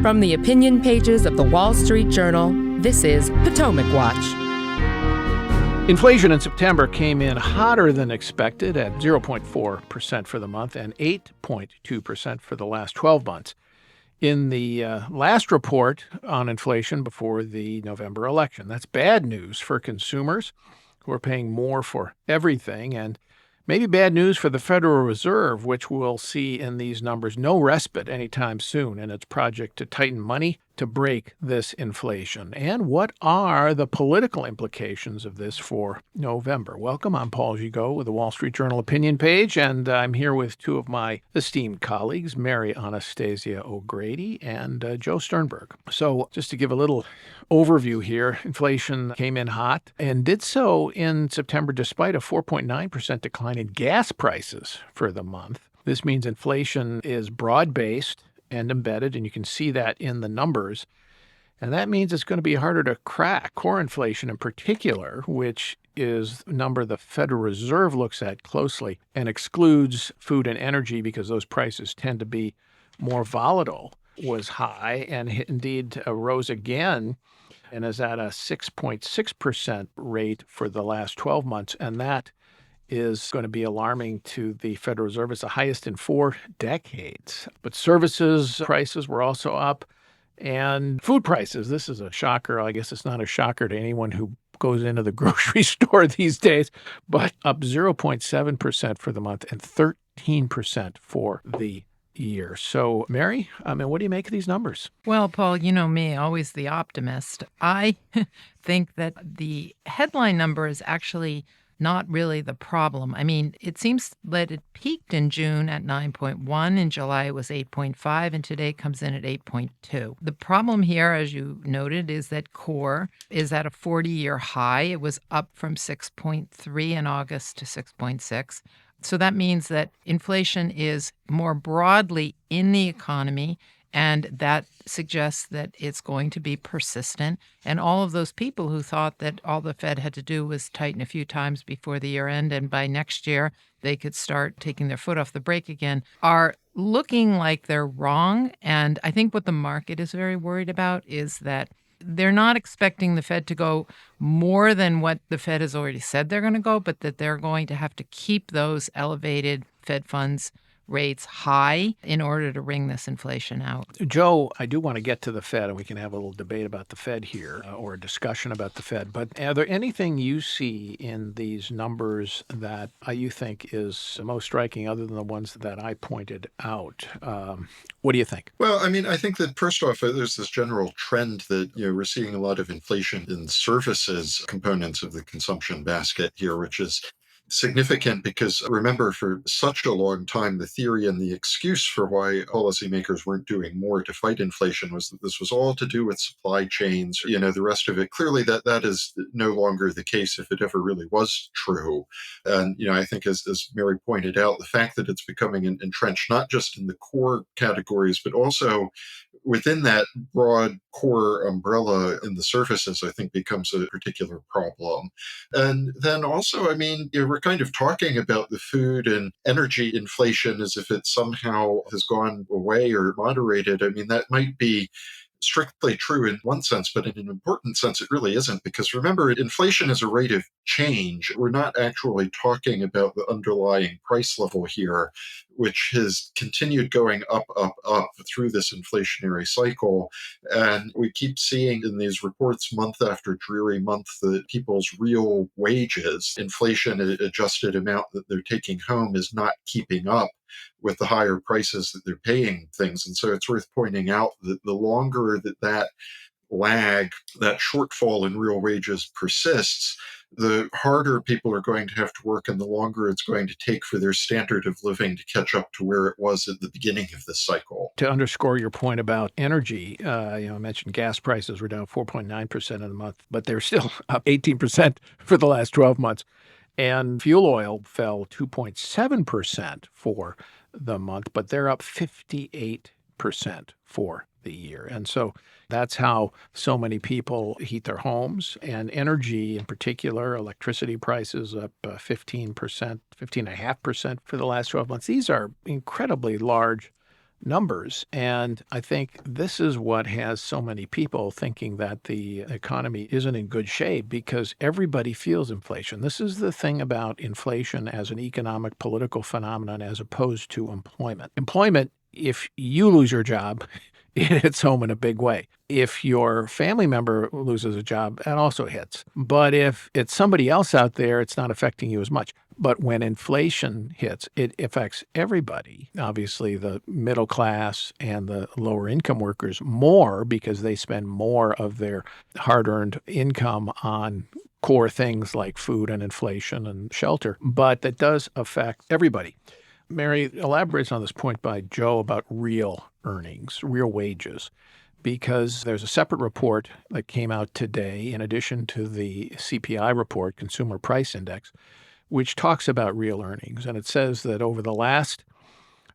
From the opinion pages of the Wall Street Journal, this is Potomac Watch. Inflation in September came in hotter than expected at 0.4% for the month and 8.2% for the last 12 months. In the last report on inflation before the November election. That's bad news for consumers who are paying more for everything, and maybe bad news for the Federal Reserve, which will see in these numbers no respite anytime soon in its project to tighten money to break this inflation. And what are the political implications of this for November? Welcome, I'm Paul Gigot with the Wall Street Journal opinion page, and I'm here with two of my esteemed colleagues, Mary Anastasia O'Grady and Joe Sternberg. So just to give a little overview here, inflation came in hot and did so in September despite a 4.9% decline in gas prices for the month. This means inflation is broad-based and embedded, and you can see that in the numbers. And that means it's going to be harder to crack core inflation in particular, which is a number the Federal Reserve looks at closely and excludes food and energy because those prices tend to be more volatile, was high and indeed rose again and is at a 6.6% rate for the last 12 months. And that is going to be alarming to the Federal Reserve. It's the highest in 4 decades. But services prices were also up, and food prices, this is a shocker. I guess it's not a shocker to anyone who goes into the grocery store these days, but up 0.7% for the month and 13% for the year. So, Mary, what do you make of these numbers? Well, Paul, you know me, always the optimist. I think that the headline number is actually not really the problem. I mean, it seems that it peaked in June at 9.1, in July it was 8.5, and today it comes in at 8.2. The problem here, as you noted, is that core is at a 40-year high. It was up from 6.3 in August to 6.6. So that means that inflation is more broadly in the economy, and that suggests that it's going to be persistent. And all of those people who thought that all the Fed had to do was tighten a few times before the year end, and by next year they could start taking their foot off the brake again, are looking like they're wrong. And I think what the market is very worried about is that they're not expecting the Fed to go more than what the Fed has already said they're going to go, but that they're going to have to keep those elevated Fed funds rates high in order to wring this inflation out. Joe, I do want to get to the Fed, and we can have a little debate about the Fed here or a discussion about the Fed. But are there anything you see in these numbers that you think is most striking other than the ones that I pointed out? What do you think? Well, I think that first off, there's this general trend that, we're seeing a lot of inflation in services components of the consumption basket here, which is significant because remember, for such a long time, the theory and the excuse for why policymakers weren't doing more to fight inflation was that this was all to do with supply chains, the rest of it. Clearly that is no longer the case if it ever really was true. And, I think as Mary pointed out, the fact that it's becoming entrenched not just in the core categories, but also within that broad core umbrella in the services, I think becomes a particular problem. And then also, we're kind of talking about the food and energy inflation as if it somehow has gone away or moderated. That might be strictly true in one sense, but in an important sense, it really isn't. Because remember, inflation is a rate of change. We're not actually talking about the underlying price level here, which has continued going up through this inflationary cycle. And we keep seeing in these reports month after dreary month that people's real wages, inflation adjusted amount that they're taking home, is not keeping up with the higher prices that they're paying things. And so it's worth pointing out that the longer that lag, that shortfall in real wages persists, the harder people are going to have to work and the longer it's going to take for their standard of living to catch up to where it was at the beginning of this cycle. To underscore your point about energy, I mentioned gas prices were down 4.9% in the month, but they're still up 18% for the last 12 months. And fuel oil fell 2.7% for the month, but they're up 58% for the year. And so that's how so many people heat their homes. And energy in particular, electricity prices up 15%, 15.5% for the last 12 months. These are incredibly large numbers. And I think this is what has so many people thinking that the economy isn't in good shape because everybody feels inflation. This is the thing about inflation as an economic political phenomenon as opposed to employment. Employment, if you lose your job, it hits home in a big way. If your family member loses a job, that also hits. But if it's somebody else out there, it's not affecting you as much. But when inflation hits, it affects everybody. Obviously, the middle class and the lower income workers more because they spend more of their hard-earned income on core things like food and inflation and shelter. But that does affect everybody. Mary elaborates on this point by Joe about real earnings, real wages, because there's a separate report that came out today in addition to the CPI report, Consumer Price Index, which talks about real earnings. And it says that over the last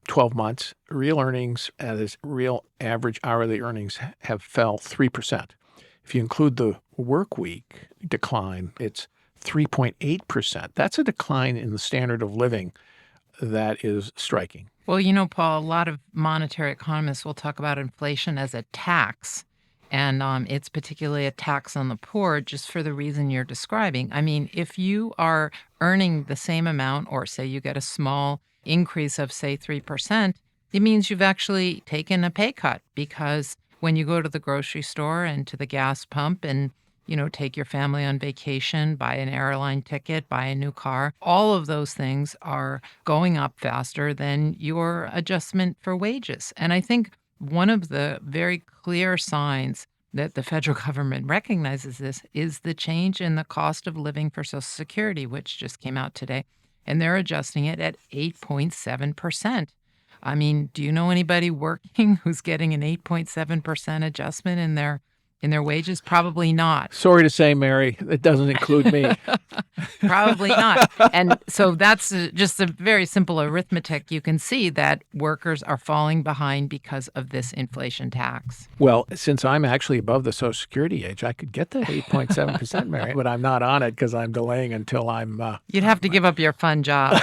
12 months, real earnings, as real average hourly earnings, have fell 3%. If you include the work week decline, it's 3.8%. That's a decline in the standard of living that is striking. Well, Paul, a lot of monetary economists will talk about inflation as a tax. And it's particularly a tax on the poor just for the reason you're describing. I mean, if you are earning the same amount, or say you get a small increase of, say, 3%, it means you've actually taken a pay cut because when you go to the grocery store and to the gas pump and take your family on vacation, buy an airline ticket, buy a new car. All of those things are going up faster than your adjustment for wages. And I think one of the very clear signs that the federal government recognizes this is the change in the cost of living for Social Security, which just came out today. And they're adjusting it at 8.7%. I mean, do you know anybody working who's getting an 8.7% adjustment in their wages? Probably not. Sorry to say, Mary, it doesn't include me. Probably not. And so that's just a very simple arithmetic. You can see that workers are falling behind because of this inflation tax. Well, since I'm actually above the Social Security age, I could get that 8.7%, Mary, but I'm not on it because I'm delaying until I'm... You'd have to give up your fun job.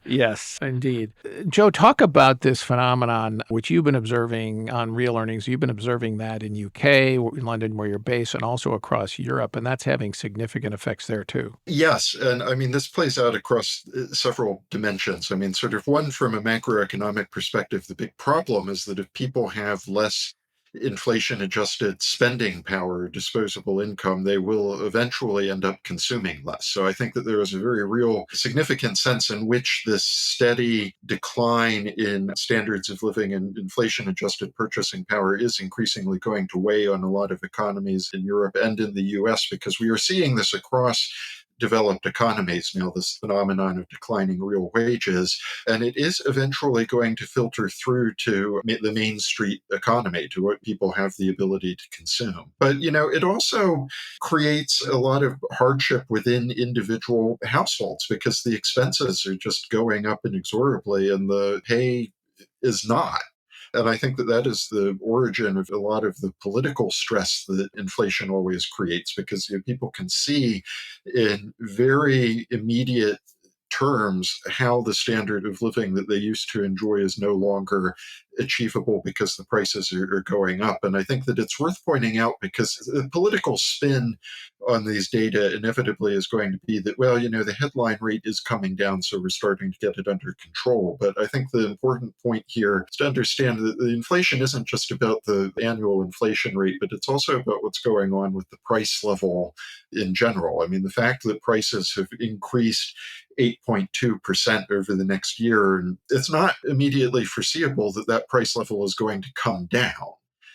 Yes, indeed. Joe, talk about this phenomenon, which you've been observing on real earnings. You've been observing that in UK, London, where you're based, and also across Europe, and that's having significant effects there too. Yes. And I mean, this plays out across several dimensions. I mean, sort of one from a macroeconomic perspective, the big problem is that if people have less inflation adjusted spending power, disposable income, they will eventually end up consuming less. So I think that there is a very real significant sense in which this steady decline in standards of living and inflation adjusted purchasing power is increasingly going to weigh on a lot of economies in Europe and in the US, because we are seeing this across developed economies now, this phenomenon of declining real wages, and it is eventually going to filter through to the main street economy, to what people have the ability to consume. But, it also creates a lot of hardship within individual households because the expenses are just going up inexorably and the pay is not. And I think that that is the origin of a lot of the political stress that inflation always creates, because people can see in very immediate terms how the standard of living that they used to enjoy is no longer achievable because the prices are going up. And I think that it's worth pointing out, because the political spin on these data inevitably is going to be that, well, the headline rate is coming down, so we're starting to get it under control. But I think the important point here is to understand that the inflation isn't just about the annual inflation rate, but it's also about what's going on with the price level in general. I mean, the fact that prices have increased 8.2% over the next year, and it's not immediately foreseeable that that price level is going to come down.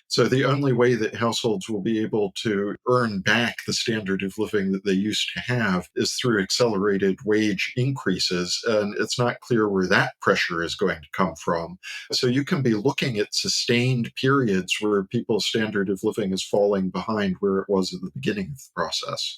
So the only way that households will be able to earn back the standard of living that they used to have is through accelerated wage increases. And it's not clear where that pressure is going to come from. So you can be looking at sustained periods where people's standard of living is falling behind where it was at the beginning of the process.